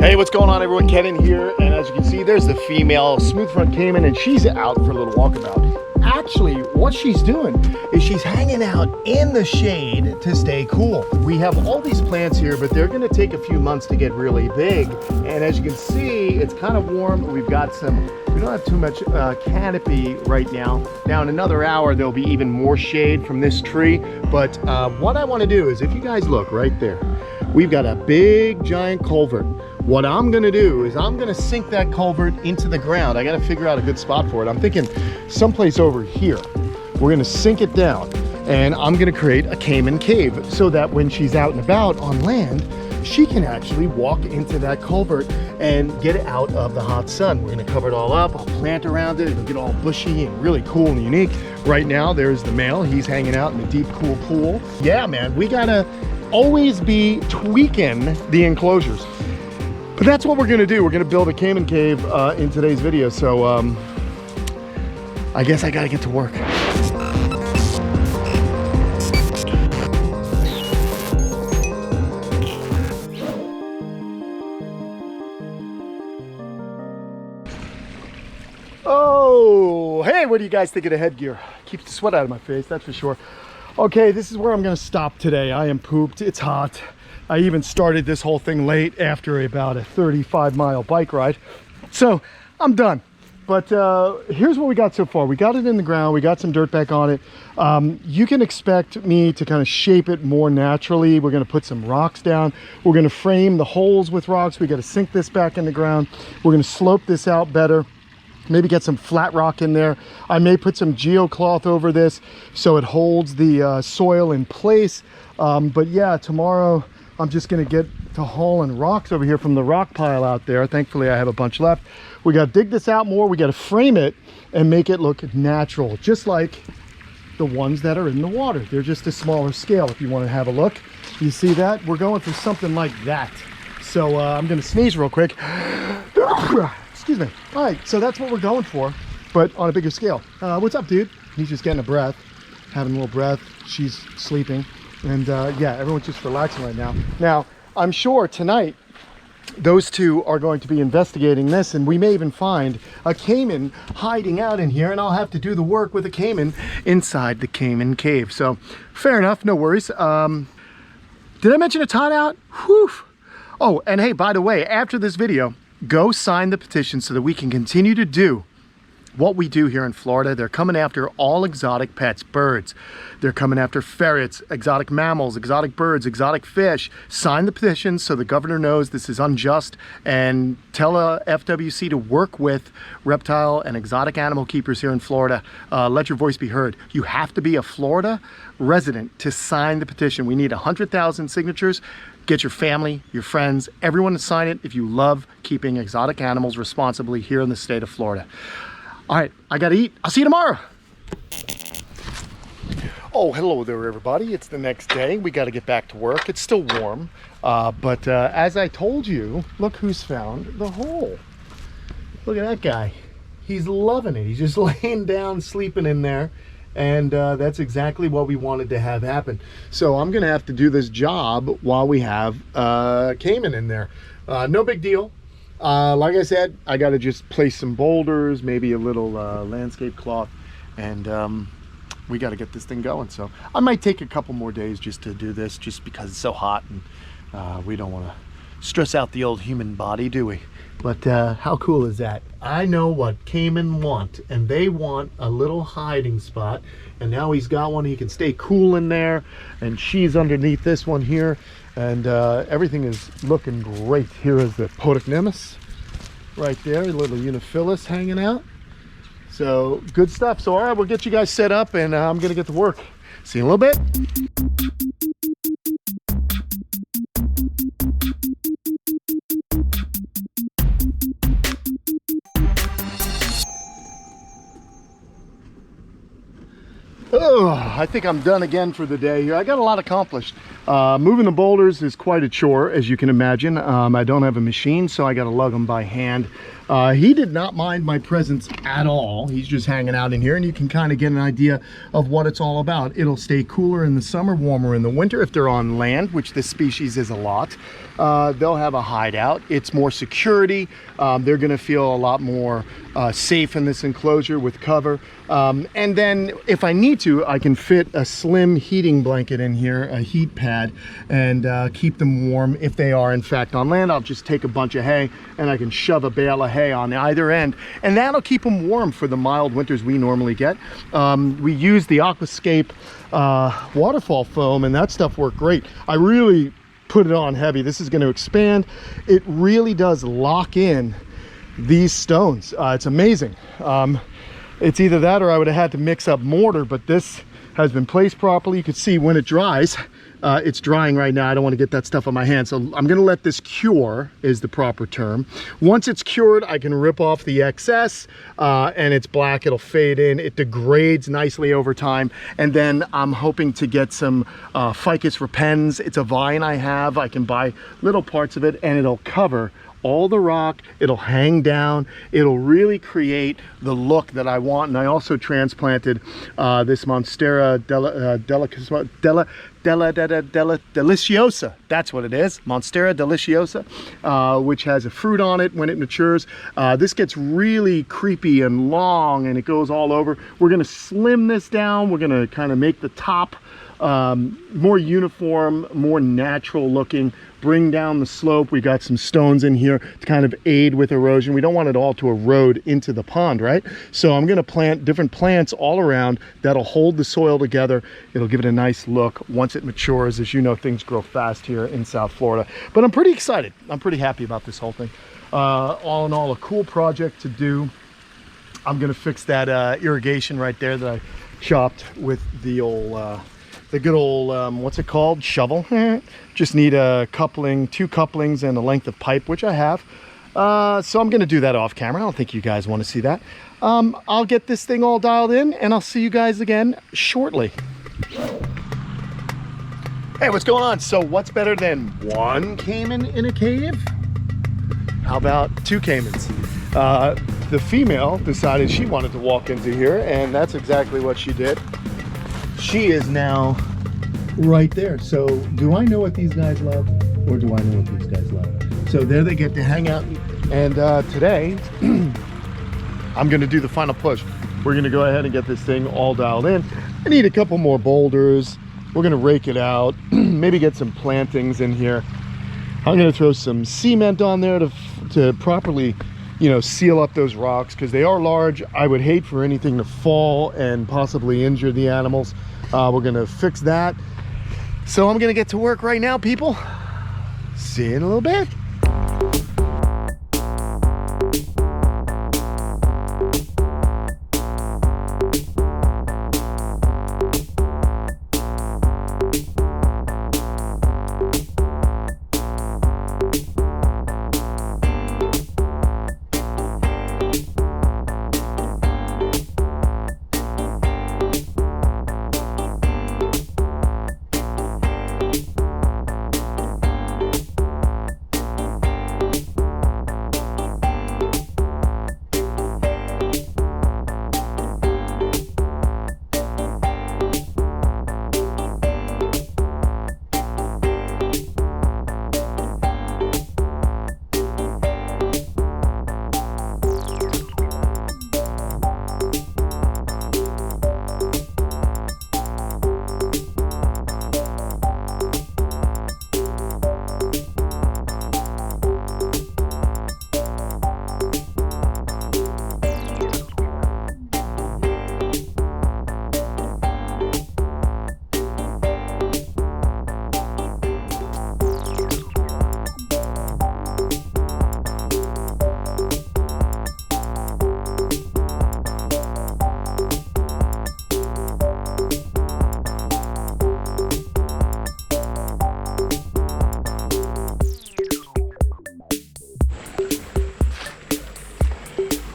Hey, what's going on everyone? Kenan here, and as you can see, there's the female smooth front Caiman, and she's out for a little walkabout. Actually, what she's doing is she's hanging out in the shade to stay cool. We have all these plants here, but they're gonna take a few months to get really big. And as you can see, it's kind of warm. We don't have too much canopy right now. Now in another hour, there'll be even more shade from this tree. But what I wanna do is, if you guys look right there, we've got a big giant culvert. What I'm gonna do is I'm gonna sink that culvert into the ground. I gotta figure out a good spot for it. I'm thinking someplace over here. We're gonna sink it down, and I'm gonna create a Caiman cave so that when she's out and about on land, she can actually walk into that culvert and get it out of the hot sun. We're gonna cover it all up, I'll plant around it, it'll get all bushy and really cool and unique. Right now, there's the male, he's hanging out in the deep, cool pool. Yeah, man, we gotta always be tweaking the enclosures. But that's what we're gonna do. We're gonna build a Caiman cave in today's video. So I guess I gotta get to work. Oh, hey, what do you guys think of the headgear? Keeps the sweat out of my face, that's for sure. Okay, this is where I'm gonna stop today. I am pooped, it's hot. I even started this whole thing late after about a 35-mile bike ride. So I'm done. But here's what we got so far. We got it in the ground. We got some dirt back on it. You can expect me to kind of shape it more naturally. We're going to put some rocks down. We're going to frame the holes with rocks. We got to sink this back in the ground. We're going to slope this out better. Maybe get some flat rock in there. I may put some geocloth over this so it holds the soil in place. But yeah, tomorrow I'm just gonna get to hauling rocks over here from the rock pile out there. Thankfully, I have a bunch left. We gotta dig this out more. We gotta frame it and make it look natural, just like the ones that are in the water. They're just a smaller scale if you wanna have a look. You see that? We're going for something like that. So I'm gonna sneeze real quick. Excuse me. All right, so that's what we're going for, but on a bigger scale. What's up, dude? He's just getting a breath, having a little breath. She's sleeping. And yeah, everyone's just relaxing right now. Now, I'm sure tonight, those two are going to be investigating this, and we may even find a Caiman hiding out in here, and I'll have to do the work with a Caiman inside the Caiman cave. So, fair enough, no worries. Did I mention a timeout? Whew. Oh, and hey, by the way, after this video, go sign the petition so that we can continue to do what we do here in Florida. They're coming after all exotic pets, birds. They're coming after ferrets, exotic mammals, exotic birds, exotic fish. Sign the petition so the governor knows this is unjust, and tell FWC to work with reptile and exotic animal keepers here in Florida. Let your voice be heard. You have to be a Florida resident to sign the petition. We need 100,000 signatures. Get your family, your friends, everyone to sign it if you love keeping exotic animals responsibly here in the state of Florida. All right, I gotta eat. I'll see you tomorrow. Oh, hello there, everybody. It's the next day. We gotta get back to work. It's still warm, but as I told you, look who's found the hole. Look at that guy. He's loving it. He's just laying down, sleeping in there, and that's exactly what we wanted to have happen. So I'm gonna have to do this job while we have Caiman in there. No big deal. Like I said, I got to just place some boulders, maybe a little landscape cloth, and we got to get this thing going. So I might take a couple more days just to do this, just because it's so hot, and we don't want to stress out the old human body, do we? But how cool is that? I know what Caiman want, and they want a little hiding spot, and now he's got one. He can stay cool in there, and she's underneath this one here, and everything is looking great. Here is the Podocnemus right there, a little Uniphilus hanging out. So good stuff. So all right, we'll get you guys set up, and I'm gonna get to work. See you in a little bit. I think I'm done again for the day here. I got a lot accomplished. Moving the boulders is quite a chore, as you can imagine. I don't have a machine, so I got to lug them by hand. He did not mind my presence at all. He's just hanging out in here, and you can kind of get an idea of what it's all about. It'll stay cooler in the summer, warmer in the winter. If they're on land, which this species is a lot, they'll have a hideout. It's more security. They're going to feel a lot more safe in this enclosure with cover. And then if I need to, I can fit a slim heating blanket in here, a heat pad, and keep them warm. If they are in fact on land, I'll just take a bunch of hay and I can shove a bale of hay on either end, and that'll keep them warm for the mild winters we normally get. We use the Aquascape waterfall foam, and that stuff worked great. I really put it on heavy. This is going to expand. It really does lock in these stones. It's amazing. It's either that or I would have had to mix up mortar, but this has been placed properly. You can see when it dries, it's drying right now. I don't want to get that stuff on my hands, so I'm going to let this cure, is the proper term. Once it's cured, I can rip off the excess, and it's black. It'll fade in. It degrades nicely over time, and then I'm hoping to get some ficus repens. It's a vine I have. I can buy little parts of it, and it'll cover all the rock. It'll hang down. It'll really create the look that I want. And I also transplanted this Monstera deliciosa. That's what it is, Monstera deliciosa, which has a fruit on it when it matures. This gets really creepy and long, and it goes all over. We're going to slim this down. We're going to kind of make the top more uniform, more natural looking, bring down the slope. We got some stones in here to kind of aid with erosion. We don't want it all to erode into the pond, right? So I'm going to plant different plants all around that'll hold the soil together. It'll give it a nice look once it matures. As you know, things grow fast here in South Florida, but I'm pretty excited. I'm pretty happy about this whole thing. All in all, a cool project to do. I'm going to fix that irrigation right there that I chopped with the old the good old what's it called, shovel. Just need a coupling, 2 couplings, and a length of pipe, which I have. So I'm going to do that off camera. I don't think you guys want to see that. I'll get this thing all dialed in, and I'll see you guys again shortly. Hey, what's going on? So what's better than 1 caiman in a cave? How about 2 caimans? The female decided she wanted to walk into here, and that's exactly what she did. She is now right there. So do I know what these guys love, or do I know what these guys love? So there they get to hang out, and today I'm going to do the final push. We're going to go ahead and get this thing all dialed in. I need a couple more boulders. We're going to rake it out, maybe get some plantings in here. I'm going to throw some cement on there to properly, you know, seal up those rocks, because they are large. I would hate for anything to fall and possibly injure the animals. We're going to fix that. So I'm going to get to work right now, people. See you in a little bit.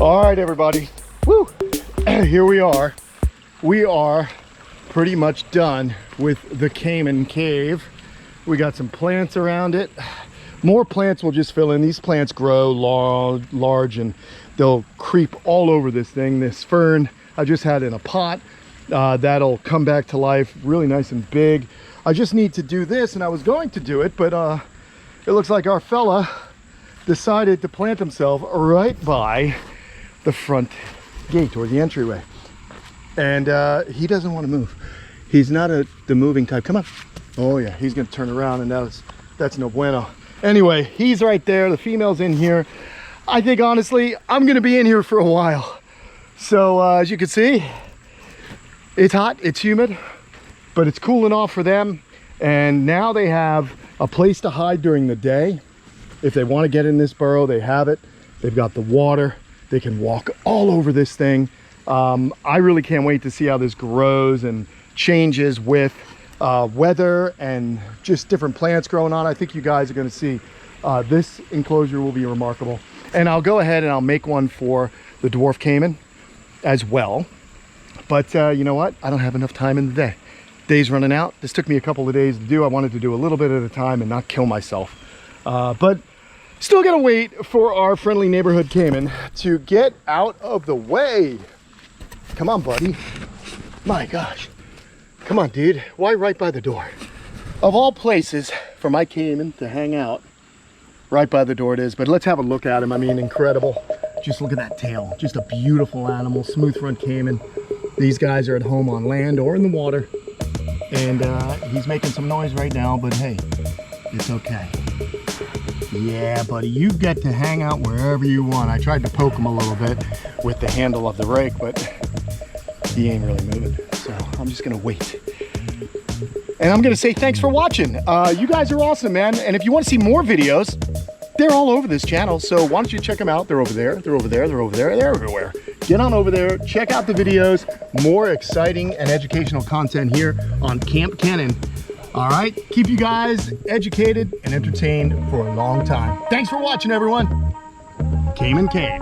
All right, everybody. Woo! Here we are. We are pretty much done with the Caiman cave. We got some plants around it. More plants will just fill in. These plants grow large and they'll creep all over this thing. This fern I just had in a pot. That'll come back to life, really nice and big. I just need to do this, and I was going to do it, but it looks like our fella decided to plant himself right by the front gate or the entryway. And he doesn't want to move. He's not the moving type. Come on. Oh yeah, he's gonna turn around, and that's no bueno. Anyway, he's right there. The female's in here. I think honestly, I'm gonna be in here for a while. So as you can see, it's hot, it's humid, but it's cooling off for them. And now they have a place to hide during the day. If they want to get in this burrow, they have it. They've got the water. They can walk all over this thing. I really can't wait to see how this grows and changes with weather and just different plants growing on. I think you guys are going to see this enclosure will be remarkable. And I'll go ahead and I'll make one for the dwarf caiman as well. But you know what? I don't have enough time in the day. Day's running out. This took me a couple of days to do. I wanted to do a little bit at a time and not kill myself. But still gotta wait for our friendly neighborhood caiman to get out of the way. Come on, buddy. My gosh. Come on, dude. Why right by the door? Of all places for my caiman to hang out, right by the door it is. But let's have a look at him. I mean, incredible. Just look at that tail. Just a beautiful animal. Smooth front caiman. These guys are at home on land or in the water. And he's making some noise right now, but hey, it's okay. Yeah, buddy, you get to hang out wherever you want. I tried to poke him a little bit with the handle of the rake, but he ain't really moving. So I'm just gonna wait. And I'm gonna say thanks for watching. You guys are awesome, man. And if you want to see more videos, they're all over this channel. So why don't you check them out? They're over there, they're over there, they're over there, they're everywhere. Get on over there, check out the videos. More exciting and educational content here on Kamp Kenan. All right, keep you guys educated and entertained for a long time. Thanks for watching, everyone. Caiman Cave.